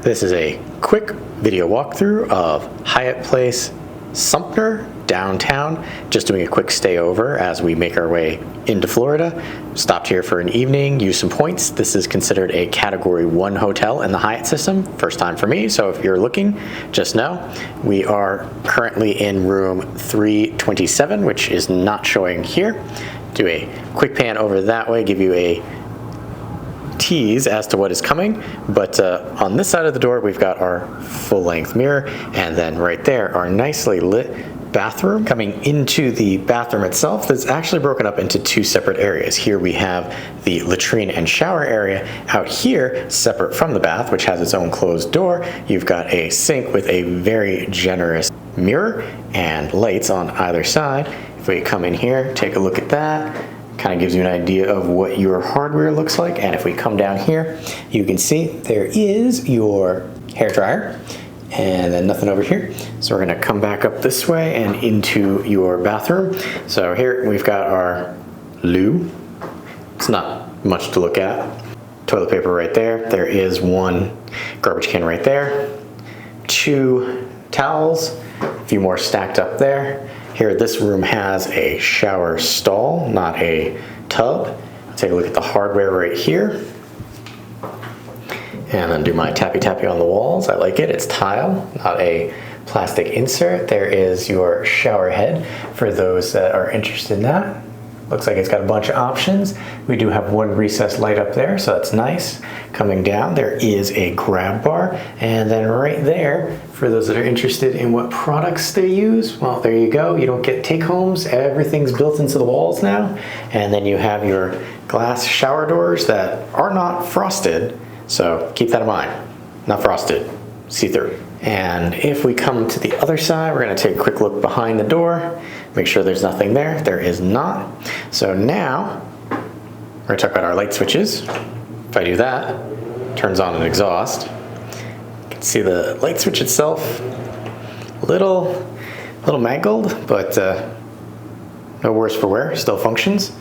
This is a quick video walkthrough of Hyatt Place Sumter Downtown. Just doing a quick stay over as we make our way into Florida. Stopped here for an evening, used some points. This is considered a Category 1 hotel in the Hyatt system. First time for me, so if you're looking, just know. We are currently in room 327, which is not showing here. Do a quick pan over that way, give you a tease as to what is coming, but on this side of the door we've got our full-length mirror, and then right there our nicely lit bathroom. Coming into the bathroom itself, that's actually broken up into two separate areas. Here we have the latrine and shower area. Out here, separate from the bath, which has its own closed door, you've got a sink with a very generous mirror and lights on either side. If we come in here, take a look at that. Kind of gives you an idea of what your hardware looks like. And if we come down here, you can see there is your hair dryer and then nothing over here. So we're gonna come back up this way and into your bathroom. So here we've got our loo. It's not much to look at. Toilet paper right there. There is one garbage can right there. Two towels, a few more stacked up there. Here, this room has a shower stall, not a tub. Take a look at the hardware right here. And then do my tappy-tappy on the walls. I like it, it's tile, not a plastic insert. There is your shower head for those that are interested in that. Looks like it's got a bunch of options. We do have one recessed light up there, so that's nice. Coming down, there is a grab bar. And then right there, for those that are interested in what products they use, well, there you go. You don't get take-homes. Everything's built into the walls now. And then you have your glass shower doors that are not frosted, so keep that in mind. Not frosted, see-through. And if we come to the other side, we're gonna take a quick look behind the door, make sure there's nothing there. There is not. So now, we're gonna talk about our light switches. If I do that, turns on an exhaust. You can see the light switch itself, a little mangled, but no worse for wear, still functions.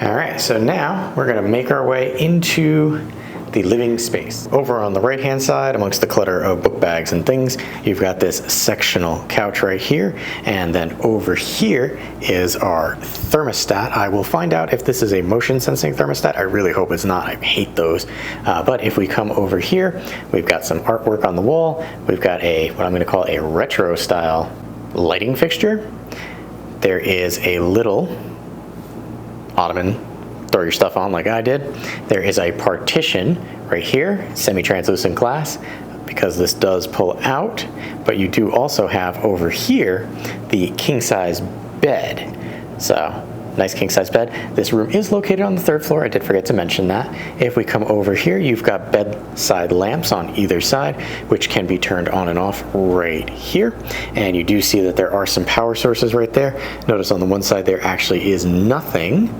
All right, so now we're gonna make our way into the living space. Over on the right-hand side, amongst the clutter of book bags and things, you've got this sectional couch right here, and then over here is our thermostat. I will find out if this is a motion-sensing thermostat. I really hope it's not. I hate those. But if we come over here, we've got some artwork on the wall. We've got what I'm going to call a retro-style lighting fixture. There is a little ottoman. Throw your stuff on like I did. There is a partition right here, semi-translucent glass, because this does pull out, but you do also have over here the king-size bed. So, nice king-size bed. This room is located on the 3rd floor. I did forget to mention that. If we come over here, you've got bedside lamps on either side, which can be turned on and off right here. And you do see that there are some power sources right there. Notice on the one side there actually is nothing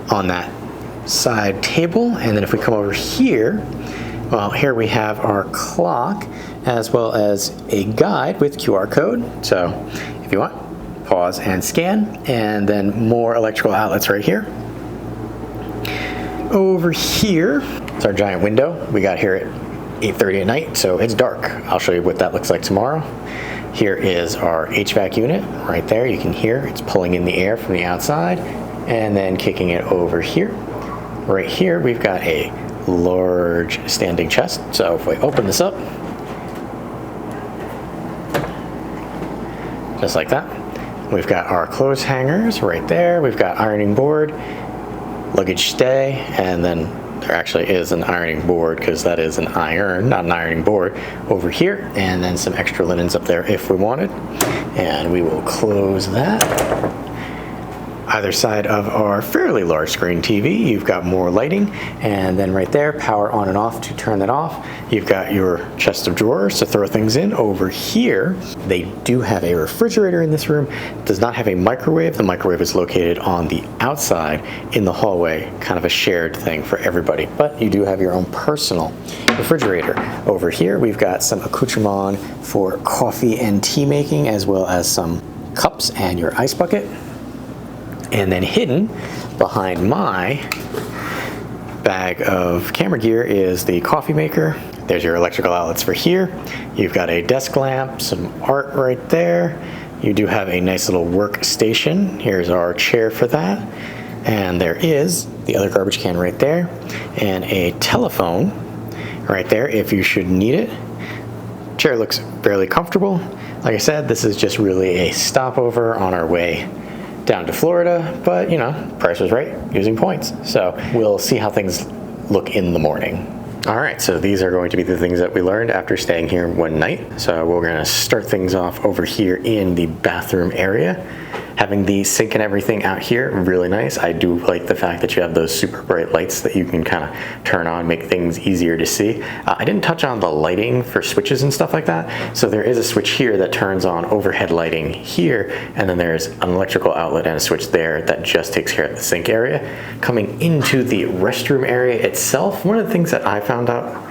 on that side table. And then if we come over here, well, here we have our clock as well as a guide with QR code. So if you want, pause and scan, and then more electrical outlets right here. Over here, it's our giant window. We got here at 8:30 at night, so it's dark. I'll show you what that looks like tomorrow. Here is our HVAC unit right there. You can hear it's pulling in the air from the outside and then kicking it over here. Right here, we've got a large standing chest. So if we open this up, just like that, we've got our clothes hangers right there. We've got ironing board, luggage stay, and then there actually is an ironing board because that is an iron, not an ironing board, over here, and then some extra linens up there if we wanted. And we will close that. Either side of our fairly large screen TV, you've got more lighting, and then right there, power on and off to turn that off. You've got your chest of drawers to throw things in. Over here, they do have a refrigerator in this room. It does not have a microwave. The microwave is located on the outside in the hallway, kind of a shared thing for everybody, but you do have your own personal refrigerator. Over here, we've got some accoutrement for coffee and tea making, as well as some cups and your ice bucket. And then hidden behind my bag of camera gear is the coffee maker, There's your electrical outlets for here. You've got a desk lamp, some art right there. You do have a nice little workstation. Here's our chair for that. And there is the other garbage can right there, and a telephone right there if you should need it. Chair looks fairly comfortable. Like I said, this is just really a stopover on our way down to Florida, but you know, price was right using points. So we'll see how things look in the morning. All right, so these are going to be the things that we learned after staying here one night. So we're gonna start things off over here in the bathroom area. Having the sink and everything out here, really nice. I do like the fact that you have those super bright lights that you can kind of turn on, make things easier to see. I didn't touch on the lighting for switches and stuff like that. So there is a switch here that turns on overhead lighting here, and then there's an electrical outlet and a switch there that just takes care of the sink area. Coming into the restroom area itself, one of the things that I found out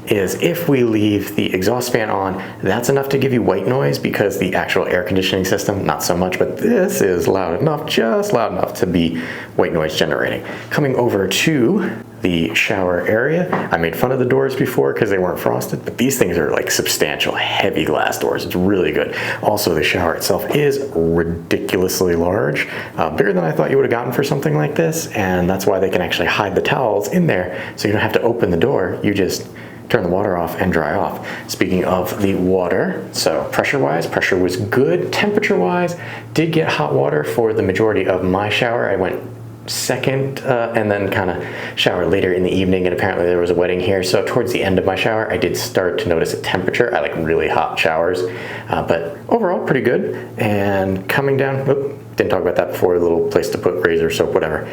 is if we leave the exhaust fan on, that's enough to give you white noise, because the actual air conditioning system, not so much, but this is loud enough, just loud enough to be white noise generating. Coming over to the shower area, I made fun of the doors before because they weren't frosted, but these things are like substantial, heavy glass doors. It's really good. Also, the shower itself is ridiculously large, bigger than I thought you would have gotten for something like this, and that's why they can actually hide the towels in there, so you don't have to open the door. You just turn the water off and dry off. Speaking of the water, so pressure-wise, pressure was good. Temperature-wise, did get hot water for the majority of my shower. I went second and then kind of showered later in the evening, and apparently there was a wedding here, so towards the end of my shower I did start to notice a temperature. I like really hot showers, but overall pretty good. And coming down, didn't talk about that before, a little place to put razor, soap, whatever.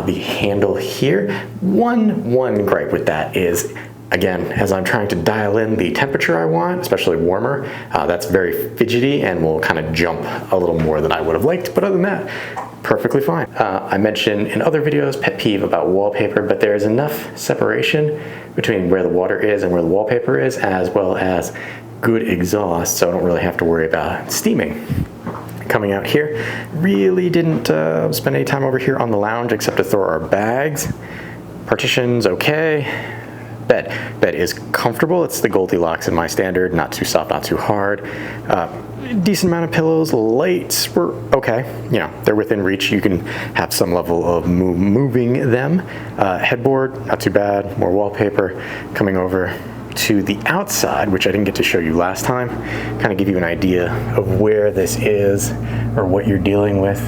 The handle here, one gripe with that is, again, as I'm trying to dial in the temperature I want, especially warmer, that's very fidgety and will kind of jump a little more than I would have liked, but other than that, perfectly fine. I mentioned in other videos, pet peeve about wallpaper, but there is enough separation between where the water is and where the wallpaper is, as well as good exhaust, so I don't really have to worry about steaming. Coming out here, really didn't spend any time over here on the lounge except to throw our bags. Partitions, okay. Bed is comfortable. It's the Goldilocks in my standard, not too soft, not too hard. Decent amount of pillows. Lights were okay. You know, they're within reach. You can have some level of moving them. Headboard, not too bad. More wallpaper. Coming over to the outside, which I didn't get to show you last time, kind of give you an idea of where this is or what you're dealing with.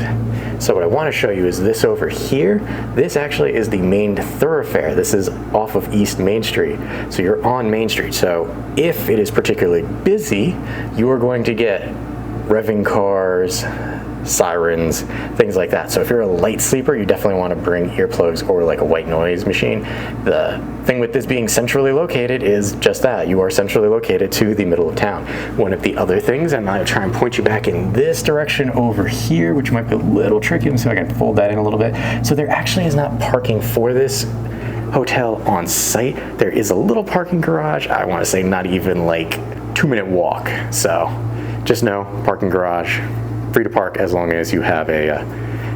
So what I want to show you is this over here. This actually is the main thoroughfare. This is off of East Main Street. So you're on Main Street. So if it is particularly busy, you are going to get revving cars, sirens, things like that. So if you're a light sleeper, you definitely want to bring earplugs or like a white noise machine. The thing with this being centrally located is just that. You are centrally located to the middle of town. One of the other things, and I'll try and point you back in this direction over here, which might be a little tricky, so I can fold that in a little bit. So there actually is not parking for this hotel on site. There is a little parking garage. I want to say not even like 2-minute walk. So just know, parking garage, free to park as long as you have a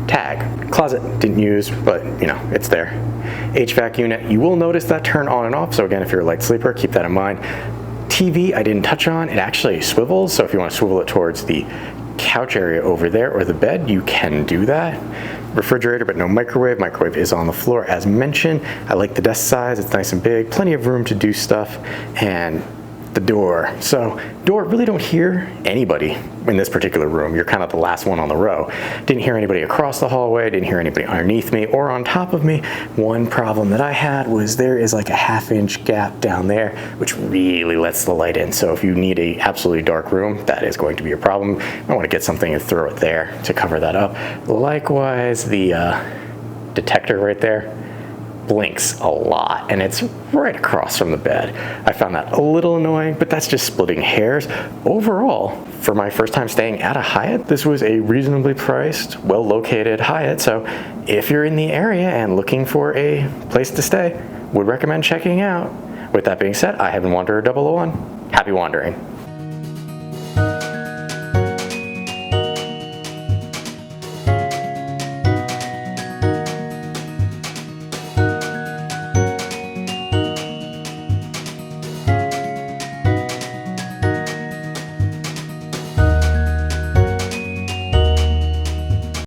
tag. Closet, didn't use, but you know, it's there. HVAC unit, you will notice that turn on and off, so again, if you're a light sleeper, keep that in mind. TV, I didn't touch on, it actually swivels, so if you want to swivel it towards the couch area over there or the bed, you can do that. Refrigerator, but no microwave. Microwave is on the floor as mentioned. I like the desk size, it's nice and big, plenty of room to do stuff, and the door. So door, really don't hear anybody in this particular room. You're kind of the last one on the row. Didn't hear anybody across the hallway, didn't hear anybody underneath me or on top of me. One problem that I had was there is like a 1/2-inch gap down there, which really lets the light in. So if you need a absolutely dark room, that is going to be a problem. I want to get something and throw it there to cover that up. Likewise, the detector right there blinks a lot, and it's right across from the bed. I found that a little annoying, but that's just splitting hairs. Overall, for my first time staying at a Hyatt, this was a reasonably priced, well-located Hyatt, so if you're in the area and looking for a place to stay, would recommend checking out. With that being said, I have been Wanderer 001. Happy wandering.